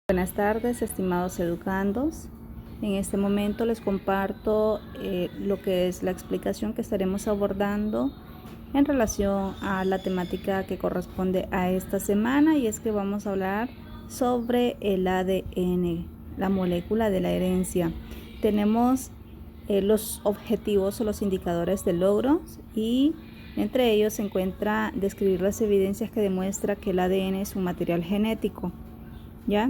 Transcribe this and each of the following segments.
Buenas tardes, estimados educandos. En este momento les comparto lo que es la explicación que estaremos abordando en relación a la temática que corresponde a esta semana, y es que vamos a hablar sobre el ADN, la molécula de la herencia. Tenemos los objetivos o los indicadores de logro, y entre ellos se encuentra describir las evidencias que demuestran que el ADN es un material genético, ¿ya?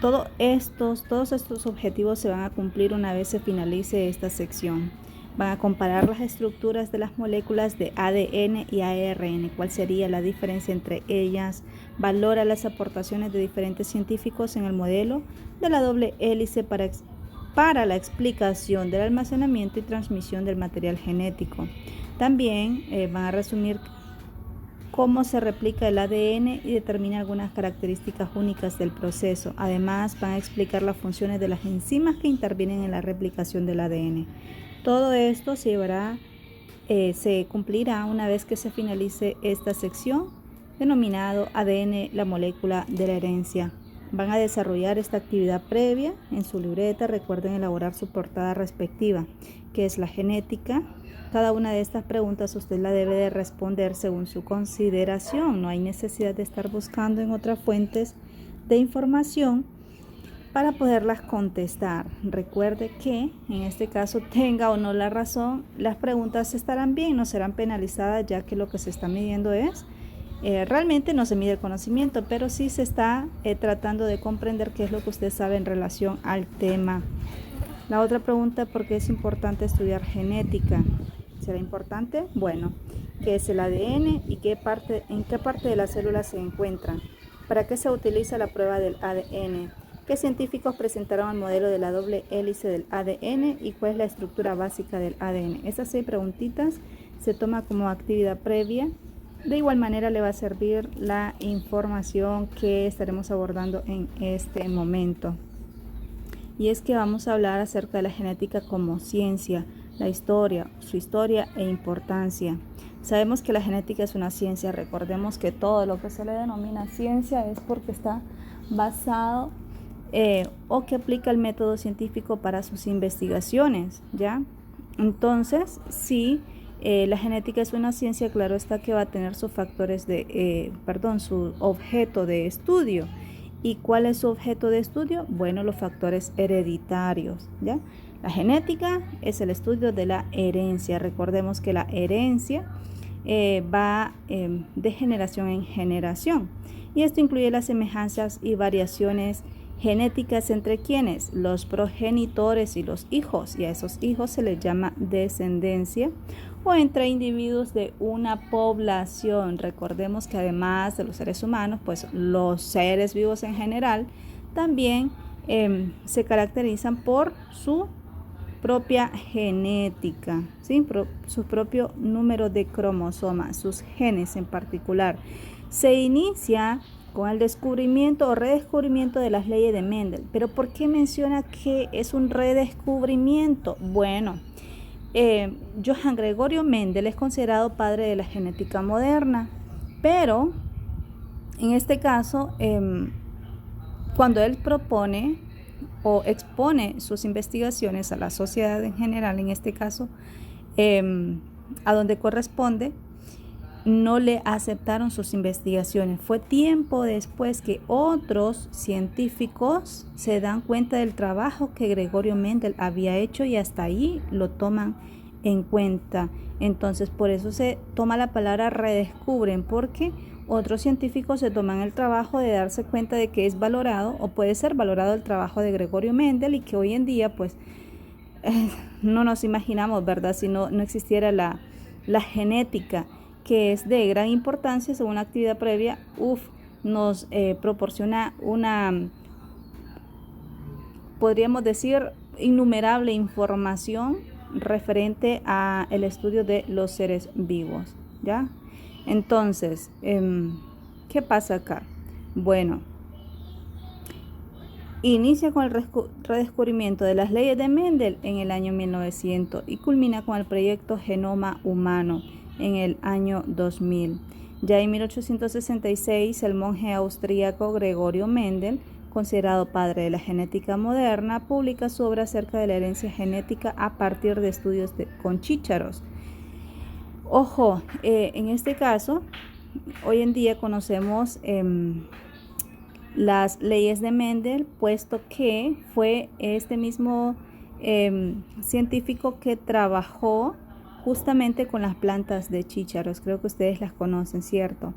Todos estos objetivos se van a cumplir una vez se finalice esta sección. Van a comparar las estructuras de las moléculas de ADN y ARN, cuál sería la diferencia entre ellas, valora las aportaciones de diferentes científicos en el modelo de la doble hélice para la explicación del almacenamiento y transmisión del material genético. También van a resumir cómo se replica el ADN y determina algunas características únicas del proceso. Además, van a explicar las funciones de las enzimas que intervienen en la replicación del ADN. Todo esto se cumplirá una vez que se finalice esta sección, denominado ADN, la molécula de la herencia. Van a desarrollar esta actividad previa en su libreta. Recuerden elaborar su portada respectiva, que es la genética. Cada una de estas preguntas usted la debe de responder según su consideración. No hay necesidad de estar buscando en otras fuentes de información para poderlas contestar. Recuerde que en este caso, tenga o no la razón, las preguntas estarán bien, no serán penalizadas, ya que lo que se está midiendo es realmente no se mide el conocimiento, pero sí se está tratando de comprender qué es lo que usted sabe en relación al tema. La otra pregunta: ¿por qué es importante estudiar genética? ¿Será importante? Bueno, ¿qué es el ADN y en qué parte de la célula se encuentra? ¿Para qué se utiliza la prueba del ADN? ¿Qué científicos presentaron el modelo de la doble hélice del ADN y cuál es la estructura básica del ADN? Esas 6 preguntitas se toma como actividad previa. De igual manera le va a servir la información que estaremos abordando en este momento. Y es que vamos a hablar acerca de la genética como ciencia, la historia, su historia e importancia. Sabemos que la genética es una ciencia. Recordemos que todo lo que se le denomina ciencia es porque está basado o que aplica el método científico para sus investigaciones, ¿ya? Entonces, sí, la genética es una ciencia, claro está que va a tener sus factores su objeto de estudio. ¿Y cuál es su objeto de estudio? Bueno, los factores hereditarios, ¿ya? La genética es el estudio de la herencia. Recordemos que la herencia va de generación en generación, y esto incluye las semejanzas y variaciones genéticas entre quienes, los progenitores y los hijos, y a esos hijos se les llama descendencia, o entre individuos de una población. Recordemos que además de los seres humanos, pues los seres vivos en general también se caracterizan por su propia genética, ¿sí? Su propio número de cromosomas, sus genes en particular. Se inicia con el descubrimiento o redescubrimiento de las leyes de Mendel. ¿Pero por qué menciona que es un redescubrimiento? Bueno, Johann Gregorio Mendel es considerado padre de la genética moderna, pero en este caso, cuando él propone o expone sus investigaciones a la sociedad en general, en este caso, a donde corresponde, no le aceptaron sus investigaciones. Fue tiempo después que otros científicos se dan cuenta del trabajo que Gregorio Mendel había hecho, y hasta ahí lo toman en cuenta. Entonces, por eso se toma la palabra redescubren, porque otros científicos se toman el trabajo de darse cuenta de que es valorado o puede ser valorado el trabajo de Gregorio Mendel, y que hoy en día pues no nos imaginamos, ¿verdad? Si no existiera la genética, que es de gran importancia según la actividad previa, nos proporciona una, podríamos decir, innumerable información referente a el estudio de los seres vivos, ¿ya? Entonces, ¿qué pasa acá? Bueno, inicia con el redescubrimiento de las leyes de Mendel en el año 1900 y culmina con el proyecto Genoma Humano en el año 2000. Ya en 1866, el monje austríaco Gregorio Mendel, considerado padre de la genética moderna, publica su obra acerca de la herencia genética a partir de estudios con chícharos. Ojo, en este caso, hoy en día conocemos las leyes de Mendel, puesto que fue este mismo científico que trabajó justamente con las plantas de chícharos. Creo que ustedes las conocen, ¿cierto?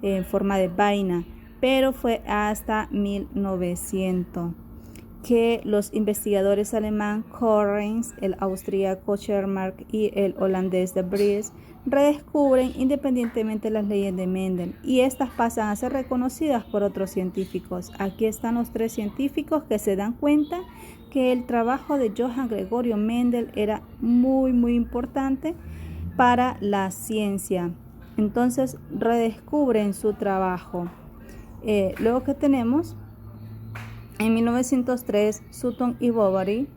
En forma de vaina, pero fue hasta 1900 que los investigadores alemán Correns, el austríaco Schermark y el holandés de Vries redescubren independientemente las leyes de Mendel, y estas pasan a ser reconocidas por otros científicos. Aquí están los 3 científicos que se dan cuenta que el trabajo de Johann Gregorio Mendel era muy importante para la ciencia. Entonces redescubren su trabajo. Luego que tenemos en 1903, Sutton y Bovary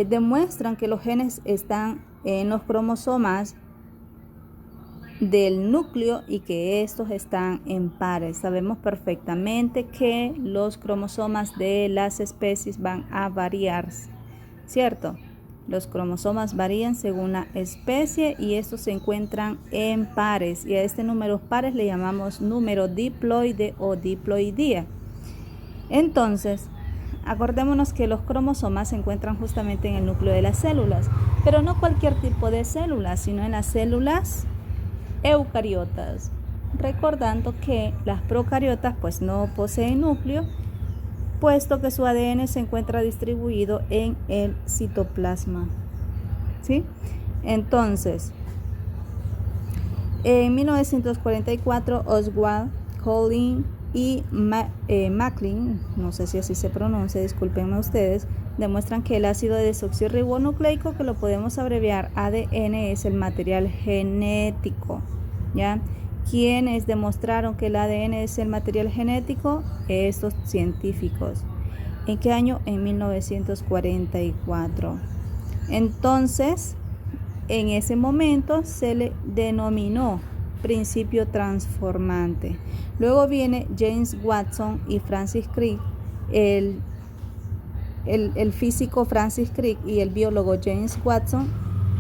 demuestran que los genes están en los cromosomas del núcleo y que estos están en pares. Sabemos perfectamente que los cromosomas de las especies van a variar, ¿cierto? Los cromosomas varían según la especie y estos se encuentran en pares, y a este número pares le llamamos número diploide o diploidía. Entonces, acordémonos que los cromosomas se encuentran justamente en el núcleo de las células, pero no cualquier tipo de células, sino en las células eucariotas, recordando que las procariotas pues no poseen núcleo, puesto que su ADN se encuentra distribuido en el citoplasma, ¿sí? Entonces, en 1944, Oswald, Collin y Macklin, no sé si así se pronuncia, discúlpenme ustedes, demuestran que el ácido desoxirribonucleico, que lo podemos abreviar ADN, es el material genético, ¿ya? ¿Quiénes demostraron que el ADN es el material genético? Estos científicos. ¿En qué año? En 1944. Entonces, en ese momento se le denominó principio transformante. Luego viene James Watson y Francis Crick, el físico Francis Crick y el biólogo James Watson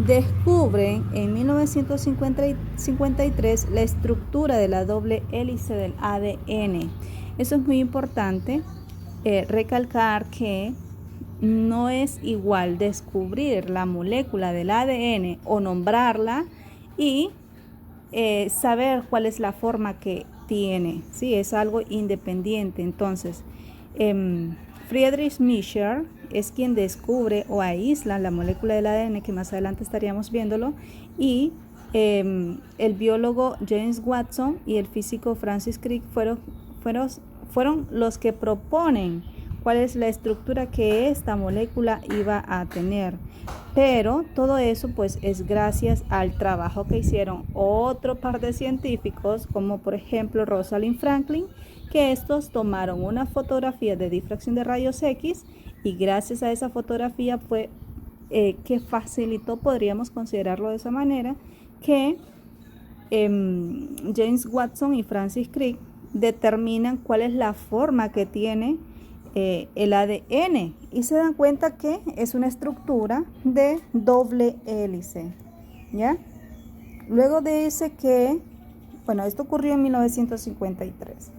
descubren en 1953 la estructura de la doble hélice del ADN. Eso es muy importante recalcar que no es igual descubrir la molécula del ADN o nombrarla y saber cuál es la forma que tiene, ¿sí? Es algo independiente. Entonces, Friedrich Miescher es quien descubre o aísla la molécula del ADN, que más adelante estaríamos viéndolo, y el biólogo James Watson y el físico Francis Crick fueron los que proponen cuál es la estructura que esta molécula iba a tener. Pero todo eso pues es gracias al trabajo que hicieron otro par de científicos, como por ejemplo Rosalind Franklin, que estos tomaron una fotografía de difracción de rayos X, y gracias a esa fotografía fue que facilitó, podríamos considerarlo de esa manera, que James Watson y Francis Crick determinan cuál es la forma que tiene el ADN, y se dan cuenta que es una estructura de doble hélice, ¿ya? Luego dice que, bueno, esto ocurrió en 1953.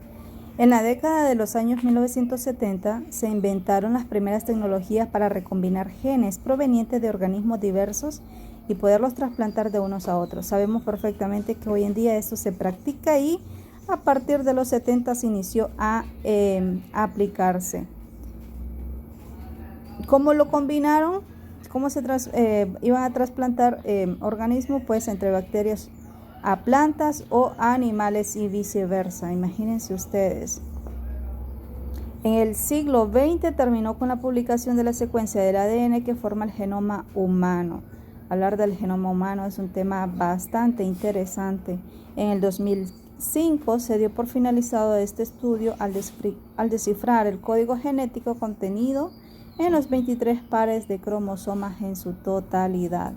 En la década de los años 1970 se inventaron las primeras tecnologías para recombinar genes provenientes de organismos diversos y poderlos trasplantar de unos a otros. Sabemos perfectamente que hoy en día esto se practica y a partir de los 70 se inició a aplicarse. ¿Cómo lo combinaron? ¿Cómo se iban a trasplantar organismos? Pues entre bacterias a plantas o a animales y viceversa. Imagínense ustedes. En el siglo XX terminó con la publicación de la secuencia del ADN que forma el genoma humano. Hablar del genoma humano es un tema bastante interesante. En el 2005 se dio por finalizado este estudio al descifrar el código genético contenido en los 23 pares de cromosomas en su totalidad.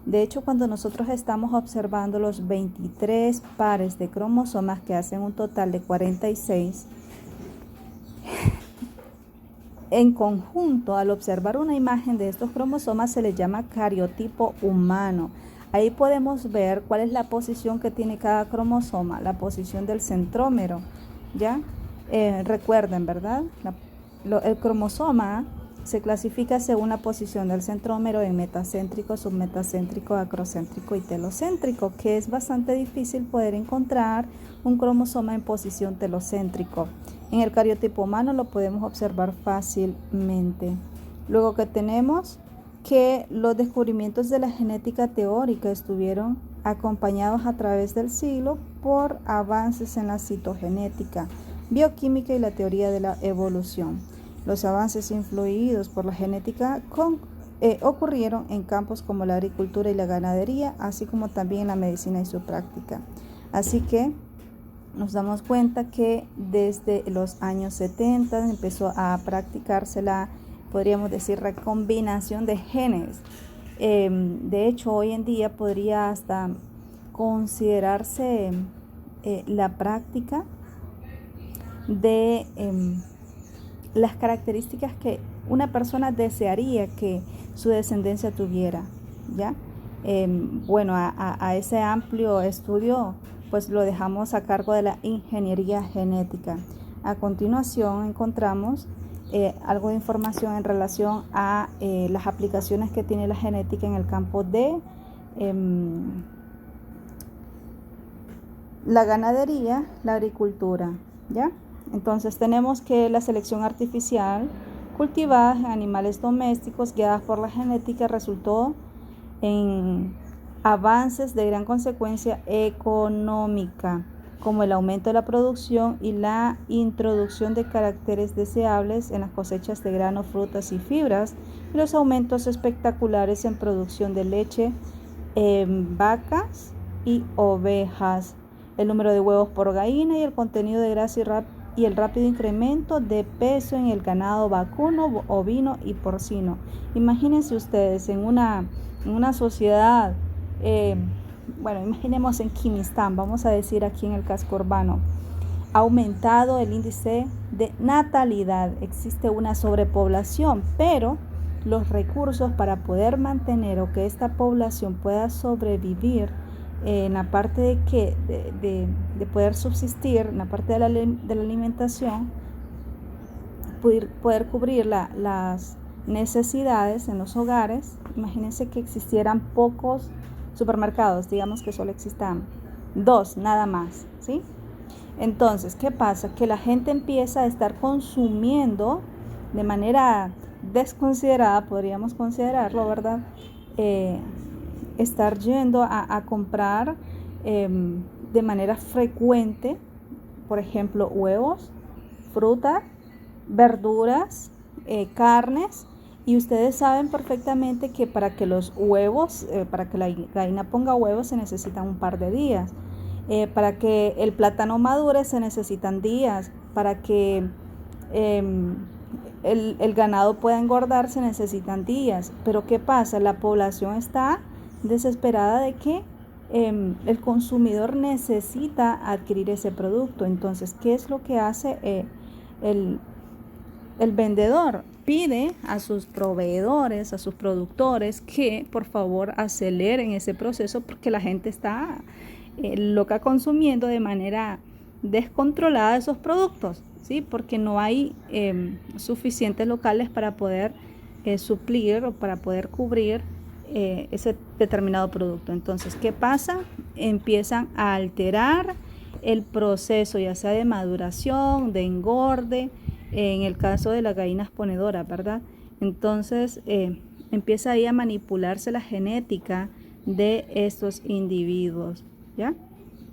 De hecho, cuando nosotros estamos observando los 23 pares de cromosomas que hacen un total de 46, en conjunto, al observar una imagen de estos cromosomas se le llama cariotipo humano. Ahí podemos ver cuál es la posición que tiene cada cromosoma, la posición del centrómero, ¿ya? Recuerden, ¿verdad? El cromosoma se clasifica según la posición del centrómero en metacéntrico, submetacéntrico, acrocéntrico y telocéntrico, que es bastante difícil poder encontrar un cromosoma en posición telocéntrico. En el cariotipo humano lo podemos observar fácilmente. Luego que tenemos que los descubrimientos de la genética teórica estuvieron acompañados a través del siglo por avances en la citogenética, bioquímica y la teoría de la evolución. Los avances influidos por la genética ocurrieron en campos como la agricultura y la ganadería, así como también en la medicina y su práctica. Así que nos damos cuenta que desde los años 70 empezó a practicarse la, podríamos decir, recombinación de genes. De hecho, hoy en día podría hasta considerarse la práctica de las características que una persona desearía que su descendencia tuviera, ¿ya? Bueno, a ese amplio estudio pues lo dejamos a cargo de la ingeniería genética. A continuación encontramos algo de información en relación a las aplicaciones que tiene la genética en el campo de la ganadería, la agricultura, ¿ya? Entonces tenemos que la selección artificial cultivada en animales domésticos guiadas por la genética resultó en avances de gran consecuencia económica, como el aumento de la producción y la introducción de caracteres deseables en las cosechas de granos, frutas y fibras, y los aumentos espectaculares en producción de leche en vacas y ovejas, el número de huevos por gallina y el contenido de grasa y el rápido incremento de peso en el ganado vacuno, ovino y porcino. Imagínense ustedes en una sociedad, bueno, imaginemos en Kirguistán, vamos a decir aquí en el casco urbano, ha aumentado el índice de natalidad, existe una sobrepoblación, pero los recursos para poder mantener o que esta población pueda sobrevivir en la parte de poder subsistir, en la parte de la alimentación, poder cubrir las necesidades en los hogares. Imagínense que existieran pocos supermercados, digamos que solo existan 2 nada más, ¿sí? Entonces, ¿qué pasa? Que la gente empieza a estar consumiendo de manera desconsiderada, podríamos considerarlo, ¿verdad? Estar yendo a comprar de manera frecuente, por ejemplo, huevos, fruta, verduras, carnes, y ustedes saben perfectamente que para que los huevos, para que la gallina ponga huevos se necesitan un par de días, para que el plátano madure se necesitan días, para que el ganado pueda engordar se necesitan días. Pero ¿qué pasa? La población está desesperada de que el consumidor necesita adquirir ese producto. Entonces, ¿qué es lo que hace el vendedor? Pide a sus proveedores, a sus productores que por favor aceleren ese proceso porque la gente está loca consumiendo de manera descontrolada esos productos, ¿sí? Porque no hay suficientes locales para poder suplir o para poder cubrir ese determinado producto. Entonces, ¿qué pasa? Empiezan a alterar el proceso, ya sea de maduración, de engorde, en el caso de las gallinas ponedoras, ¿verdad? Entonces, empieza ahí a manipularse la genética de estos individuos, ¿ya?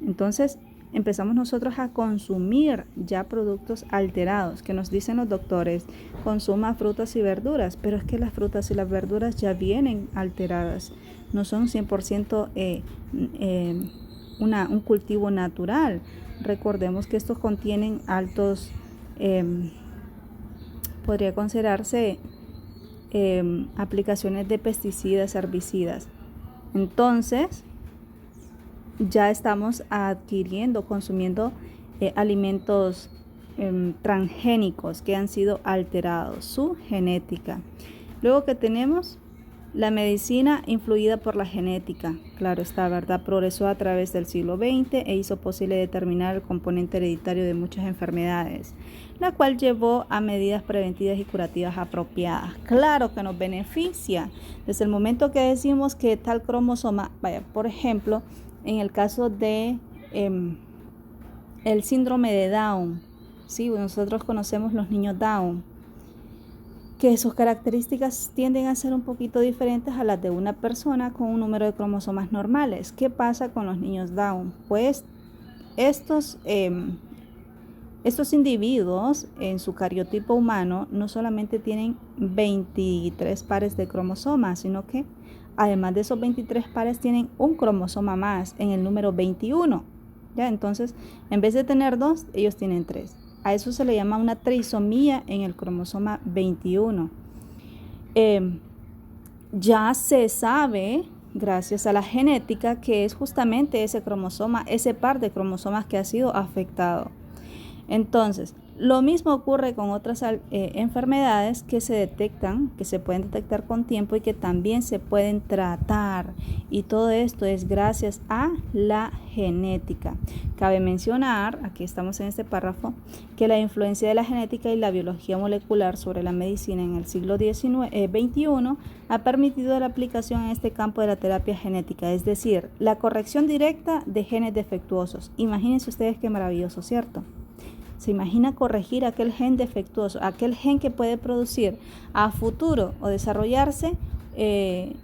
Entonces, empezamos nosotros a consumir ya productos alterados, que nos dicen los doctores, consuma frutas y verduras, pero es que las frutas y las verduras ya vienen alteradas, no son 100% un cultivo natural. Recordemos que estos contienen altos, podría considerarse aplicaciones de pesticidas, herbicidas. Entonces, ya estamos adquiriendo, consumiendo alimentos transgénicos que han sido alterados, su genética. Luego que tenemos la medicina influida por la genética, claro está, ¿verdad? Progresó a través del siglo XX e hizo posible determinar el componente hereditario de muchas enfermedades, la cual llevó a medidas preventivas y curativas apropiadas. Claro que nos beneficia desde el momento que decimos que tal cromosoma, vaya, por ejemplo, en el caso de el síndrome de Down, ¿sí? Nosotros conocemos los niños Down, que sus características tienden a ser un poquito diferentes a las de una persona con un número de cromosomas normales. ¿Qué pasa con los niños Down? Pues estos individuos en su cariotipo humano no solamente tienen 23 pares de cromosomas, sino que además de esos 23 pares tienen un cromosoma más en el número 21. ¿Ya? Entonces, en vez de tener 2, ellos tienen 3. A eso se le llama una trisomía en el cromosoma 21. Ya se sabe, gracias a la genética, que es justamente ese cromosoma, ese par de cromosomas que ha sido afectado. Entonces, lo mismo ocurre con otras enfermedades que se detectan, que se pueden detectar con tiempo y que también se pueden tratar. Y todo esto es gracias a la genética. Cabe mencionar, aquí estamos en este párrafo, que la influencia de la genética y la biología molecular sobre la medicina en el siglo XXI ha permitido la aplicación en este campo de la terapia genética, es decir, la corrección directa de genes defectuosos. Imagínense ustedes qué maravilloso, ¿cierto? Se imagina corregir aquel gen defectuoso, aquel gen que puede producir a futuro o desarrollarse,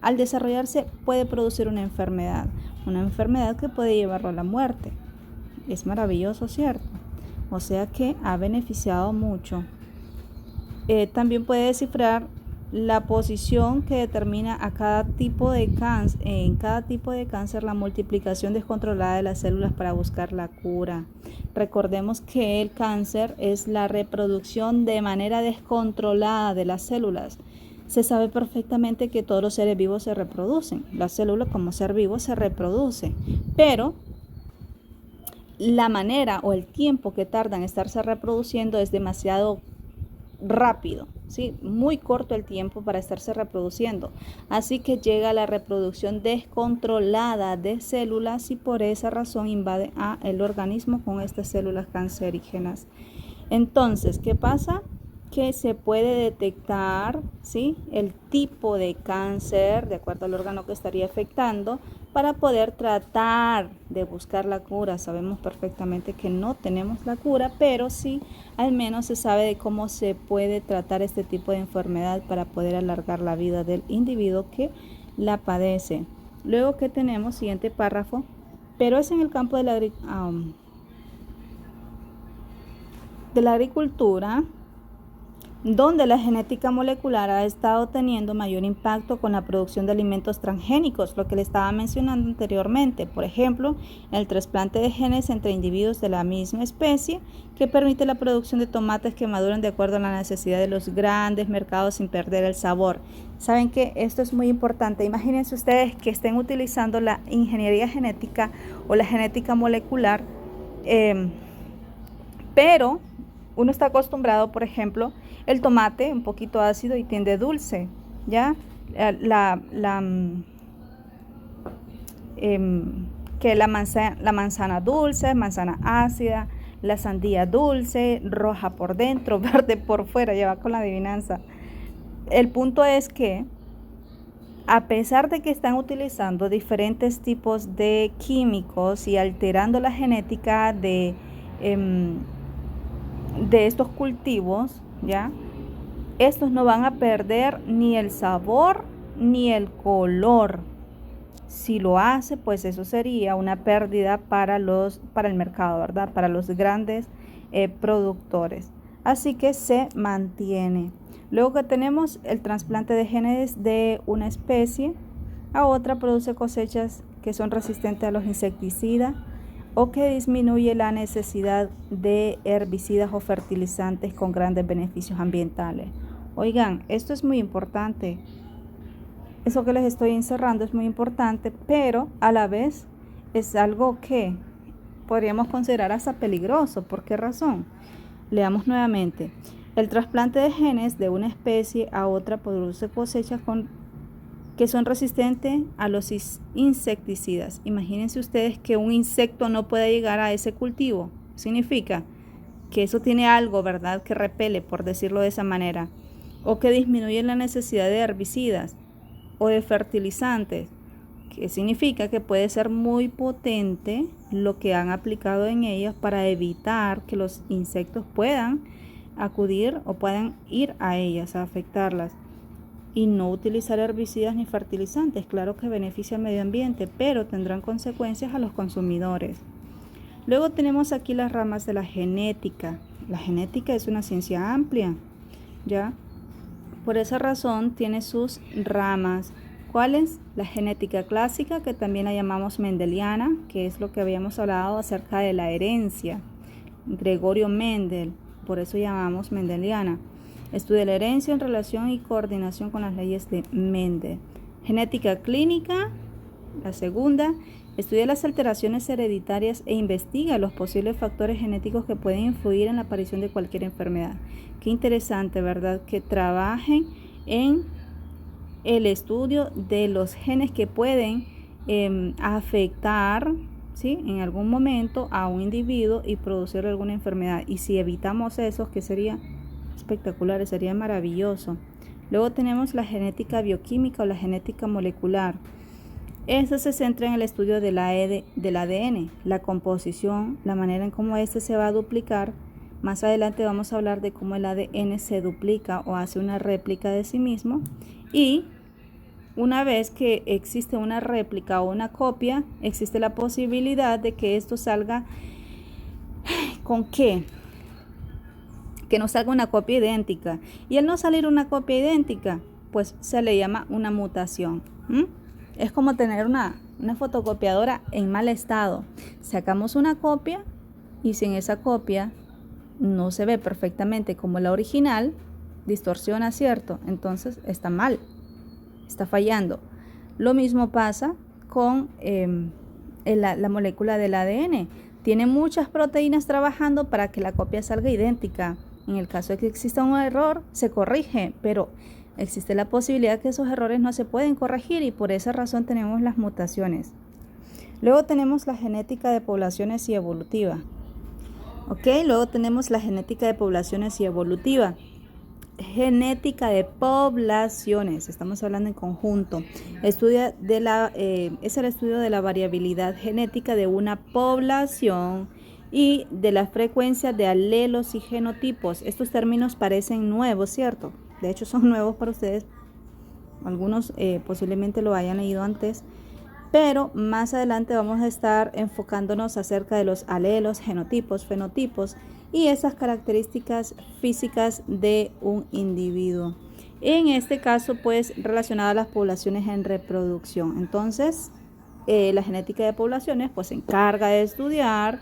al desarrollarse puede producir una enfermedad que puede llevarlo a la muerte. Es maravilloso, ¿cierto? O sea que ha beneficiado mucho. También puede descifrar la posición que determina a cada tipo de cáncer, en cada tipo de cáncer la multiplicación descontrolada de las células para buscar la cura. Recordemos que el cáncer es la reproducción de manera descontrolada de las células. Se sabe perfectamente que todos los seres vivos se reproducen. La célula como ser vivo se reproduce, pero la manera o el tiempo que tarda en estarse reproduciendo es demasiado rápido, ¿sí? Muy corto el tiempo para estarse reproduciendo. Así que llega la reproducción descontrolada de células y por esa razón invade el organismo con estas células cancerígenas. Entonces, ¿qué pasa? Que se puede detectar, ¿sí?, el tipo de cáncer de acuerdo al órgano que estaría afectando para poder tratar de buscar la cura. Sabemos perfectamente que no tenemos la cura, pero sí al menos se sabe de cómo se puede tratar este tipo de enfermedad para poder alargar la vida del individuo que la padece. Luego que tenemos, siguiente párrafo, pero es en el campo de la agricultura, donde la genética molecular ha estado teniendo mayor impacto con la producción de alimentos transgénicos, lo que le estaba mencionando anteriormente. Por ejemplo, el trasplante de genes entre individuos de la misma especie, que permite la producción de tomates que maduran de acuerdo a la necesidad de los grandes mercados sin perder el sabor. Saben que esto es muy importante. Imagínense ustedes que estén utilizando la ingeniería genética o la genética molecular, pero uno está acostumbrado, por ejemplo, el tomate un poquito ácido y tiende dulce, ¿ya? Que la manzana dulce, manzana ácida, la sandía dulce, roja por dentro, verde por fuera, ya va con la adivinanza. El punto es que, a pesar de que están utilizando diferentes tipos de químicos y alterando la genética de estos cultivos, ¿ya?, estos no van a perder ni el sabor ni el color. Si lo hace, pues eso sería una pérdida para el mercado, ¿verdad? Para los grandes productores. Así que se mantiene. Luego que tenemos el trasplante de genes de una especie a otra, produce cosechas que son resistentes a los insecticidas o que disminuye la necesidad de herbicidas o fertilizantes con grandes beneficios ambientales. Oigan, esto es muy importante. eso que les estoy encerrando es muy importante, pero a la vez es algo que podríamos considerar hasta peligroso. ¿Por qué razón? Leamos nuevamente. El trasplante de genes de una especie a otra produce cosechas que son resistentes a los insecticidas. Imagínense ustedes que un insecto no pueda llegar a ese cultivo. Significa que eso tiene algo, ¿verdad?, que repele, por decirlo de esa manera, o que disminuye la necesidad de herbicidas o de fertilizantes, que significa que puede ser muy potente lo que han aplicado en ellas para evitar que los insectos puedan acudir o puedan ir a ellas a afectarlas. Y no utilizar herbicidas ni fertilizantes, claro que beneficia al medio ambiente, pero tendrán consecuencias a los consumidores. Luego tenemos aquí las ramas de la genética. La genética es una ciencia amplia, ¿ya? Por esa razón tiene sus ramas. ¿Cuál es? La genética clásica, que también la llamamos mendeliana, que es lo que habíamos hablado acerca de la herencia. Gregorio Mendel, por eso llamamos mendeliana. Estudia la herencia en relación y coordinación con las leyes de Mendel. Genética clínica, la segunda, estudia las alteraciones hereditarias e investiga los posibles factores genéticos que pueden influir en la aparición de cualquier enfermedad. Qué interesante, ¿verdad?, que trabajen en el estudio de los genes que pueden afectar, ¿sí?, en algún momento a un individuo y producir alguna enfermedad. Y si evitamos eso, que sería espectacular, sería maravilloso. Luego tenemos la genética bioquímica o la genética molecular. Esta se centra en el estudio del ADN, la composición, la manera en cómo este se va a duplicar. Más adelante vamos a hablar de cómo el ADN se duplica o hace una réplica de sí mismo. Y una vez que existe una réplica o una copia, existe la posibilidad de que esto salga ¿con qué? Que no salga una copia idéntica. Y al no salir una copia idéntica, pues se le llama una mutación. Es como tener una fotocopiadora en mal estado. Sacamos una copia y si en esa copia no se ve perfectamente como la original, distorsiona, ¿cierto? Entonces está mal, está fallando. Lo mismo pasa con la molécula del ADN. Tiene muchas proteínas trabajando para que la copia salga idéntica. En el caso de que exista un error, se corrige, pero existe la posibilidad que esos errores no se pueden corregir y por esa razón tenemos las mutaciones. Luego tenemos la genética de poblaciones y evolutiva. Luego tenemos la genética de poblaciones y evolutiva. Genética de poblaciones, estamos hablando en conjunto. Es el estudio de la variabilidad genética de una población y de la frecuencia de alelos y genotipos. Estos términos parecen nuevos, ¿cierto? De hecho son nuevos para ustedes. Algunos posiblemente lo hayan leído antes, pero más adelante vamos a estar enfocándonos acerca de los alelos, genotipos, fenotipos y esas características físicas de un individuo. En este caso, pues, relacionado a las poblaciones en reproducción. Entonces, la genética de poblaciones, pues, se encarga de estudiar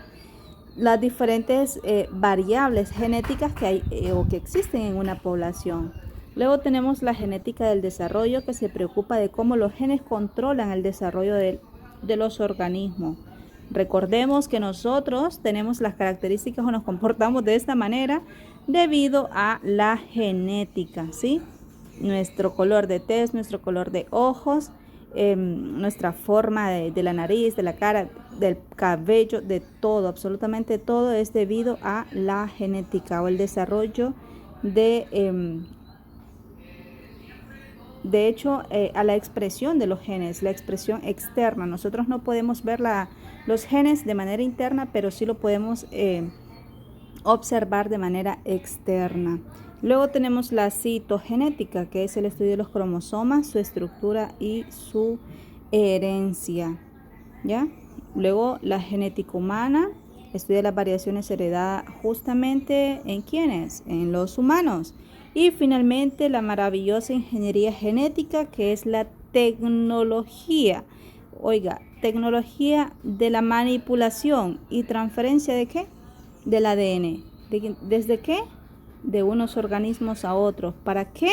las diferentes variables genéticas que hay o que existen en una población. Luego tenemos la genética del desarrollo, que se preocupa de cómo los genes controlan el desarrollo de los organismos. Recordemos que nosotros tenemos las características o nos comportamos de esta manera debido a la genética, ¿sí? Nuestro color de tez, nuestro color de ojos, nuestra forma de la nariz, de la cara, del cabello, de todo, absolutamente todo es debido a la genética o el desarrollo de hecho, a la expresión de los genes, la expresión externa. Nosotros no podemos ver los genes de manera interna, pero sí lo podemos observar de manera externa. Luego tenemos la citogenética, que es el estudio de los cromosomas, su estructura y su herencia, ¿ya? Luego la genética humana, estudia las variaciones heredadas justamente ¿en quiénes? En los humanos. Y finalmente la maravillosa ingeniería genética, que es la tecnología. Oiga, tecnología de la manipulación y transferencia ¿de qué? Del ADN. ¿Desde qué? De unos organismos a otros. ¿Para qué?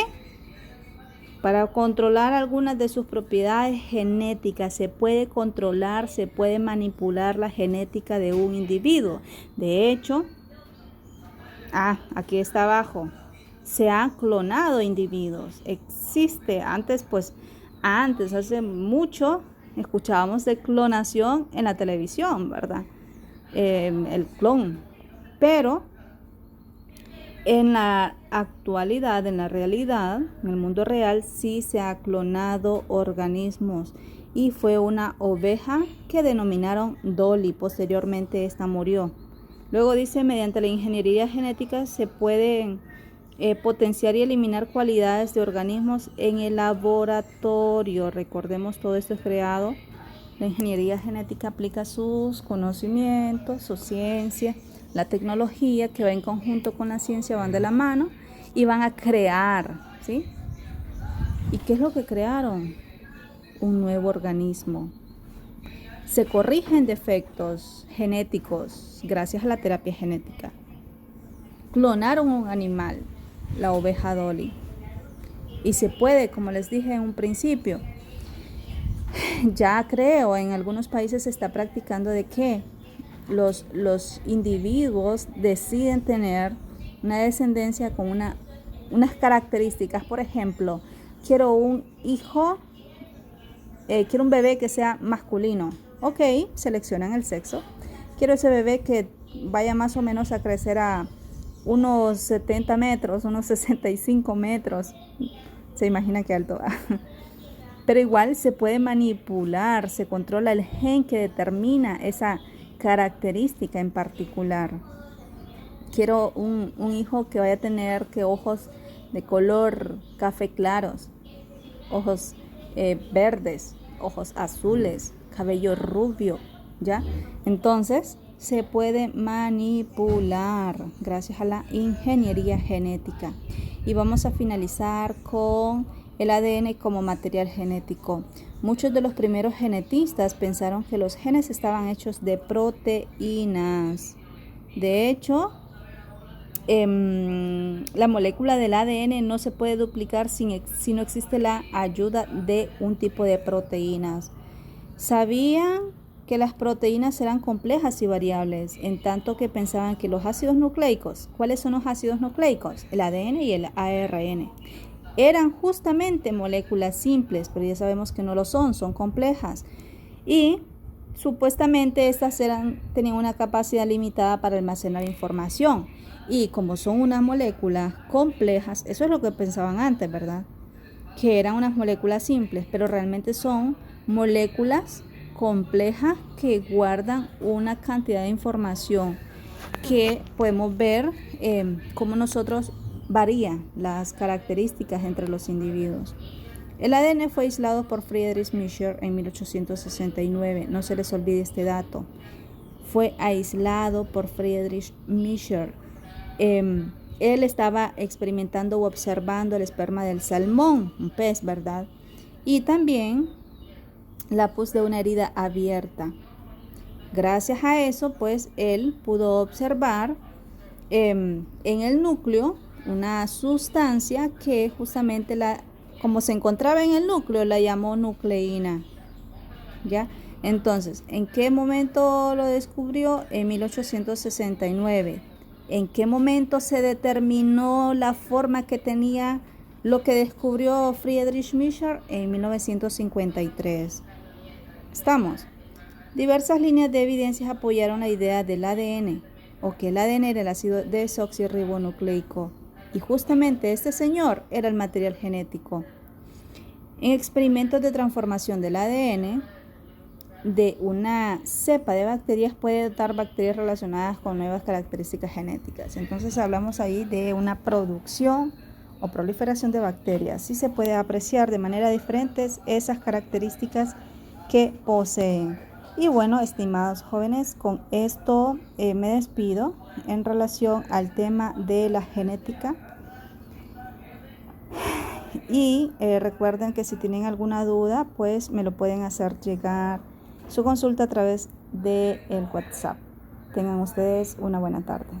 Para controlar algunas de sus propiedades genéticas se puede controlar, se puede manipular la genética de un individuo. De hecho, aquí está abajo, se han clonado individuos. Existe, antes, hace mucho, escuchábamos de clonación en la televisión, ¿verdad? El clon. Pero en la actualidad, en la realidad, en el mundo real, sí se ha clonado organismos. Y fue una oveja que denominaron Dolly. Posteriormente esta murió. Luego dice, mediante la ingeniería genética se pueden potenciar y eliminar cualidades de organismos en el laboratorio. Recordemos, todo esto es creado. La ingeniería genética aplica sus conocimientos, su ciencia, la tecnología que va en conjunto con la ciencia, van de la mano y van a crear, ¿sí? ¿Y qué es lo que crearon? Un nuevo organismo. Se corrigen defectos genéticos gracias a la terapia genética. Clonaron un animal, la oveja Dolly. Y se puede, como les dije en un principio, ya creo, en algunos países se está practicando de que los individuos deciden tener una descendencia con unas características. Por ejemplo, quiero un hijo, quiero un bebé que sea masculino. Ok, seleccionan el sexo. Quiero ese bebé que vaya más o menos a crecer a unos 70 metros, unos 65 metros. Se imagina qué alto va. Pero igual se puede manipular, se controla el gen que determina esa característica en particular. Quiero un hijo que vaya a tener ojos de color café claros, ojos verdes, ojos azules, cabello rubio, ¿ya? Entonces se puede manipular gracias a la ingeniería genética. Y vamos a finalizar con el ADN como material genético. Muchos de los primeros genetistas pensaron que los genes estaban hechos de proteínas. De hecho, la molécula del ADN no se puede duplicar si no existe la ayuda de un tipo de proteínas. Sabían que las proteínas eran complejas y variables, en tanto que pensaban que los ácidos nucleicos, ¿cuáles son los ácidos nucleicos? El ADN y el ARN. Eran justamente moléculas simples, pero ya sabemos que no lo son, son complejas. Y supuestamente estas tenían una capacidad limitada para almacenar información. Y como son unas moléculas complejas, eso es lo que pensaban antes, ¿verdad? Que eran unas moléculas simples, pero realmente son moléculas complejas que guardan una cantidad de información que podemos ver cómo nosotros varían las características entre los individuos. El ADN fue aislado por Friedrich Miescher en 1869. No se les olvide este dato. Fue aislado por Friedrich Miescher. Él estaba experimentando o observando el esperma del salmón, un pez, ¿verdad? Y también la pus de una herida abierta. Gracias a eso, pues, él pudo observar en el núcleo una sustancia que justamente como se encontraba en el núcleo, la llamó nucleína. ¿Ya? Entonces, ¿en qué momento lo descubrió? En 1869. ¿En qué momento se determinó la forma que tenía lo que descubrió Friedrich Miescher? En 1953. ¿Estamos? Diversas líneas de evidencias apoyaron la idea del ADN, o que el ADN era el ácido desoxirribonucleico, y justamente este señor era el material genético. En experimentos de transformación del ADN de una cepa de bacterias puede dotar bacterias relacionadas con nuevas características genéticas. Entonces hablamos ahí de una producción o proliferación de bacterias. Sí se puede apreciar de manera diferente esas características que poseen. Y bueno, estimados jóvenes, con esto me despido en relación al tema de la genética. Y recuerden que si tienen alguna duda, pues me lo pueden hacer llegar su consulta a través del WhatsApp. Tengan ustedes una buena tarde.